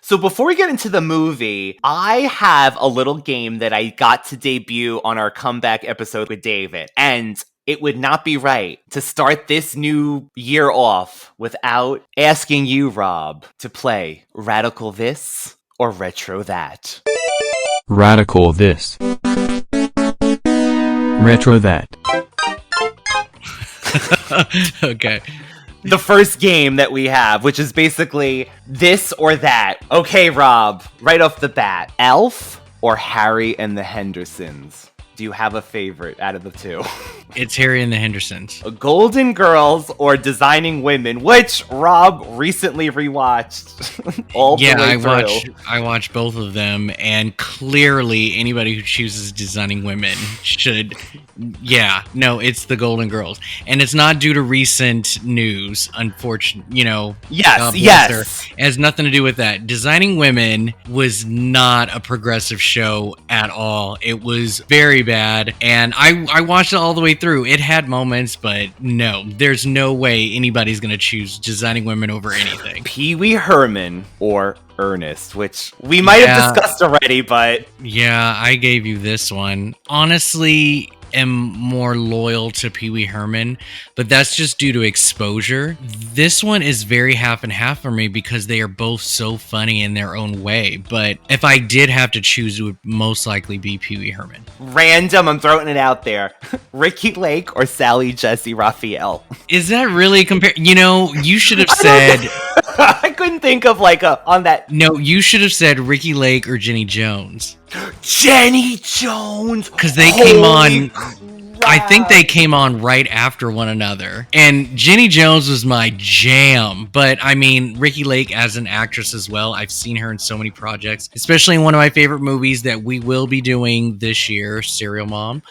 So before we get into the movie, I have a little game that I got to debut on our comeback episode with David. And it would not be right to start this new year off without asking you, Rob, to play Radical This or Retro That. Radical This. Retro That. Okay. The first game that we have, which is basically this or that. Okay, Rob, right off the bat, Elf or Harry and the Hendersons? Do you have a favorite out of the two? It's Harry and the Hendersons. Golden Girls or Designing Women, which Rob recently rewatched all the way through. I watched both of them, and clearly anybody who chooses Designing Women should... Yeah, no, it's the Golden Girls. And it's not due to recent news, unfortunately, Yes. It has nothing to do with that. Designing Women was not a progressive show at all. It was very bad, and I watched it all the way through. It had moments, but no, there's no way anybody's going to choose Designing Women over anything. Pee Wee Herman or Ernest, which we might have discussed already, but... Yeah, I gave you this one. Honestly... am more loyal to Pee Wee Herman, but that's just due to exposure. This one is very half and half for me because they are both so funny in their own way. But if I did have to choose, it would most likely be Pee Wee Herman. Random, I'm throwing it out there. Ricky Lake or Sally Jesse Raphael? Is that really you should have said... I couldn't think of on that. No, you should have said Ricky Lake or Jenny Jones. Jenny Jones! Because they came on... I think they came on right after one another. And Jenny Jones was my jam. But, I mean, Ricky Lake as an actress as well. I've seen her in so many projects. Especially in one of my favorite movies that we will be doing this year, Serial Mom,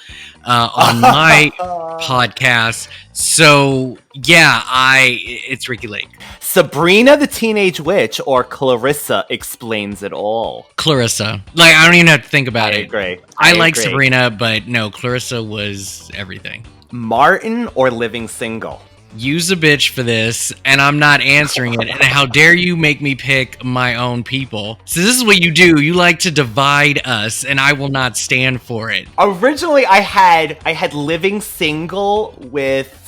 on my podcast. So, yeah, it's Ricky Lake. Sabrina the Teenage Witch or Clarissa Explains It All? Clarissa. I don't even have to think about it. I agree. I like Sabrina, but no, Clarissa was everything. Martin or Living Single? Use a bitch for this, and I'm not answering it. And how dare you make me pick my own people? So this is what you do. You like to divide us, and I will not stand for it. Originally, I had Living Single with...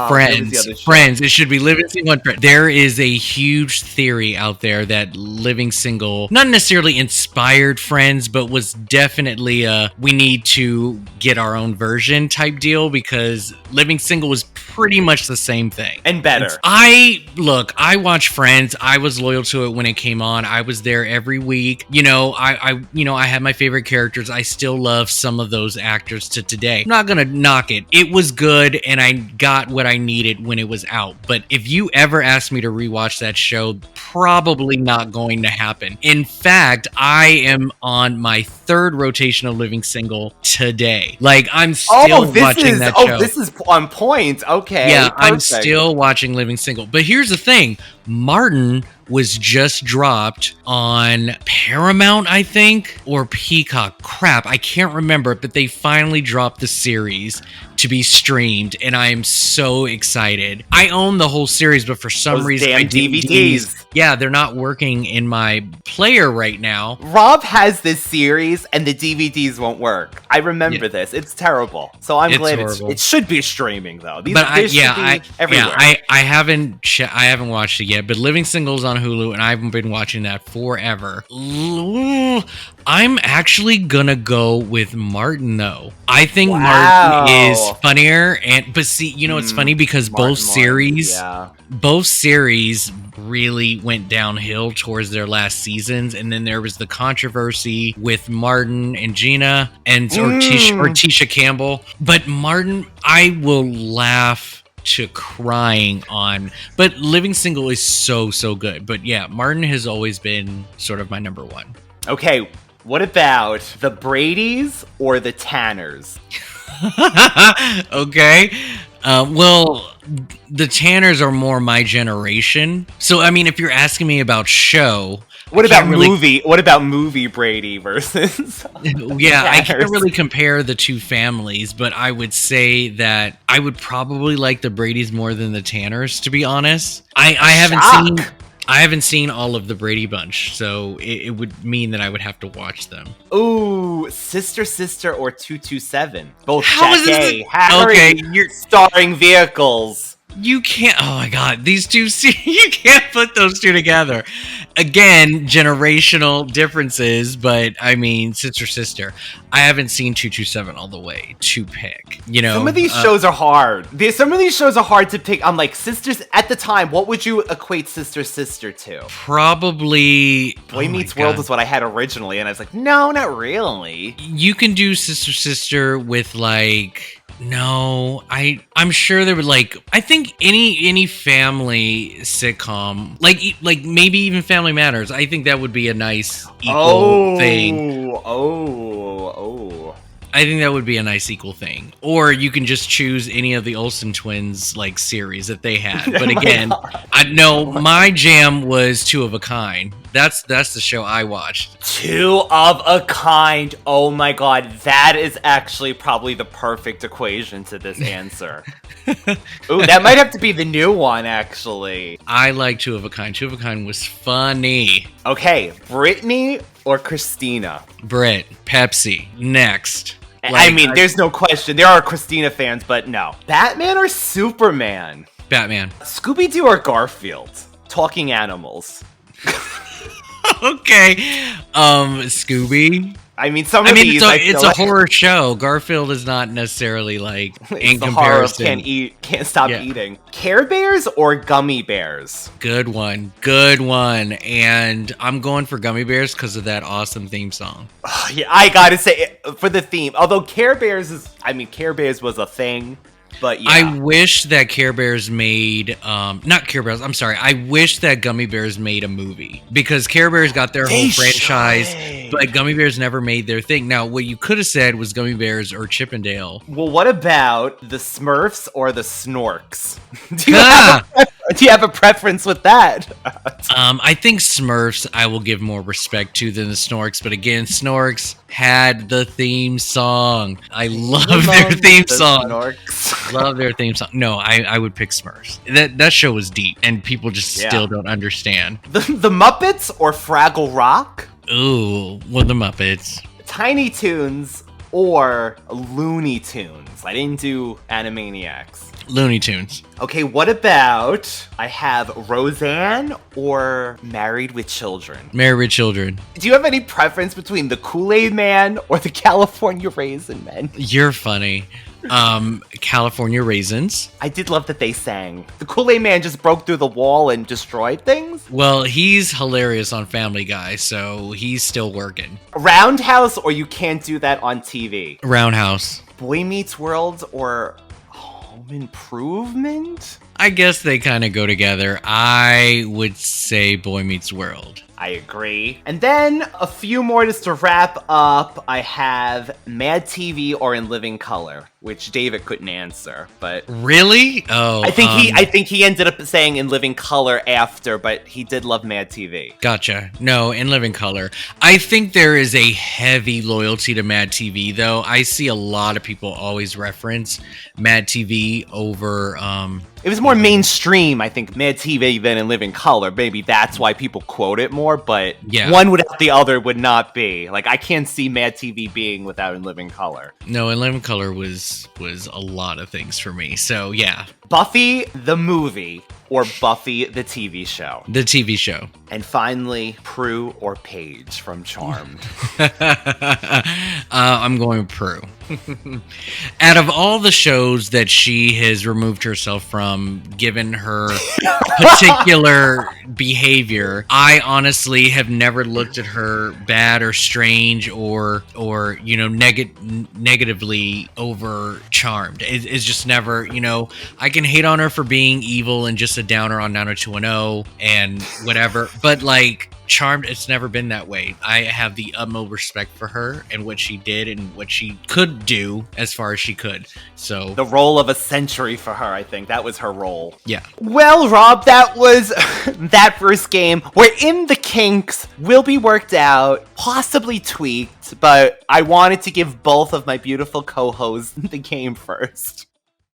Friends. It should be Living Single and Friends. There is a huge theory out there that Living Single, not necessarily inspired Friends, but was definitely we need to get our own version type deal, because Living Single was pretty much the same thing. And better. I watch Friends. I was loyal to it when it came on. I was there every week. I had my favorite characters. I still love some of those actors to today. I'm not gonna knock it. It was good, and I got what I needed when it was out. But if you ever ask me to rewatch that show, probably not going to happen. In fact, I am on my third rotation of Living Single today. I'm still watching that show. Oh, this is on point. Okay. Yeah, perfect. I'm still watching Living Single. But here's the thing. Martin was just dropped on Paramount, I think, or Peacock. Crap, I can't remember, but they finally dropped the series to be streamed, and I am so excited. I own the whole series, but for some reason, damn my DVDs. Yeah, they're not working in my player right now. Rob has this series, and the DVDs won't work. I remember this. It's terrible. So I'm glad it should be streaming though. Everywhere. I haven't watched it yet, but Living Single's on Hulu, and I've been watching that forever. I'm actually gonna go with Martin though. I think Martin is funnier, but see, it's funny because both series really went downhill towards their last seasons, and then there was the controversy with Martin and Gina or Tisha Campbell. But Martin, I will laugh to crying on, but Living Single is so good. But yeah, Martin has always been sort of my number one. Okay, what about the Bradys or the Tanners? Okay. Well, the Tanners are more my generation. So, I mean, if you're asking me about show... What about movie Brady versus... Yeah, I can't really compare the two families, but I would say that I would probably like the Bradys more than the Tanners, to be honest. I I haven't seen all of the Brady Bunch, so it would mean that I would have to watch them. Ooh, Sister Sister or 227. Both How is Jack this A. Harry okay, you're starring vehicles. you can't. Oh my god, these two. You can't put those two together. Again, generational differences, but I mean, sister. I haven't seen 227 all the way to pick. You know, Some of these shows are hard. Some of these shows are hard to pick. I'm like, sisters, at the time, what would you equate Sister Sister to? probably Boy oh my Meets World God. is what I had originally, and I was like, no, not really. You can do sister with like. No, I'm sure there would like I think any family sitcom like maybe even Family Matters. I think that would be a nice equal thing. Oh. I think that would be a nice equal thing. Or you can just choose any of the Olsen twins like series that they had. But again, my jam was Two of a Kind. That's the show I watched. Two of a Kind. Oh my god, that is actually probably the perfect equation to this answer. Ooh, that might have to be the new one, actually. I like Two of a Kind. Two of a Kind was funny. Okay, Brittany or Christina? Brit, Pepsi, next. I mean, there's no question. There are Christina fans, but no. Batman or Superman? Batman. Scooby-Doo or Garfield? Talking animals. Okay. Scooby. I mean, these... it's a horror show. Garfield is not necessarily like in the horror of comparison. can't stop eating. Care Bears or Gummy Bears? Good one. And I'm going for Gummy Bears because of that awesome theme song. Yeah, I gotta say, for the theme, although Care Bears was a thing, but yeah. I wish that Care Bears made, not Care Bears, I'm sorry. I wish that Gummy Bears made a movie because Care Bears got their whole franchise, but Gummy Bears never made their thing. Now, what you could have said was Gummy Bears or Chippendale. Well, what about the Smurfs or the Snorks? Do you have a preference with that? I think Smurfs I will give more respect to than the Snorks, but again, Snorks had the theme song. I love their theme song. Snorks. Love their theme song. No, I would pick Smurfs. That show was deep, and people just still don't understand. The Muppets or Fraggle Rock? Ooh, well, the Muppets. Tiny Toons or Looney Tunes? I didn't do Animaniacs. Looney Tunes. Okay, what about I have Roseanne or Married with Children? Married with Children. Do you have any preference between the Kool-Aid Man or the California Raisin Man? You're funny. California Raisins. I did love that they sang. The Kool-Aid Man just broke through the wall and destroyed things. Well, he's hilarious on Family Guy, so he's still working. Roundhouse or You Can't Do That on TV? Roundhouse. Boy Meets World or Home Improvement? I guess they kind of go together. I would say Boy Meets World. I agree. And then a few more just to wrap up. I have Mad TV or In Living Color, which David couldn't answer, but really? Oh, I think he ended up saying In Living Color after, but he did love Mad TV. Gotcha. No, In Living Color. I think there is a heavy loyalty to Mad TV, though. I see a lot of people always reference Mad TV over. It was more mainstream, I think, Mad TV than In Living Color. Maybe that's why people quote it more, but one without the other would not be. Like, I can't see Mad TV being without In Living Color. No, In Living Color was a lot of things for me. So, yeah. Buffy the movie or Buffy the TV show? The TV show. And finally, Prue or Paige from Charmed? I'm going Prue. Out of all the shows that she has removed herself from, given her particular behavior, I honestly have never looked at her bad or strange or you know, negatively over Charmed. It's just never, you know, I can hate on her for being evil and just a downer on 90210 and whatever, but like Charmed, it's never been that way. I have the utmost respect for her and what she did and what she could do as far as she could. So the role of a century for her, I think that was her role. Yeah. Well, Rob, that was that first game. We're in the kinks, will be worked out, possibly tweaked, but I wanted to give both of my beautiful co-hosts the game first.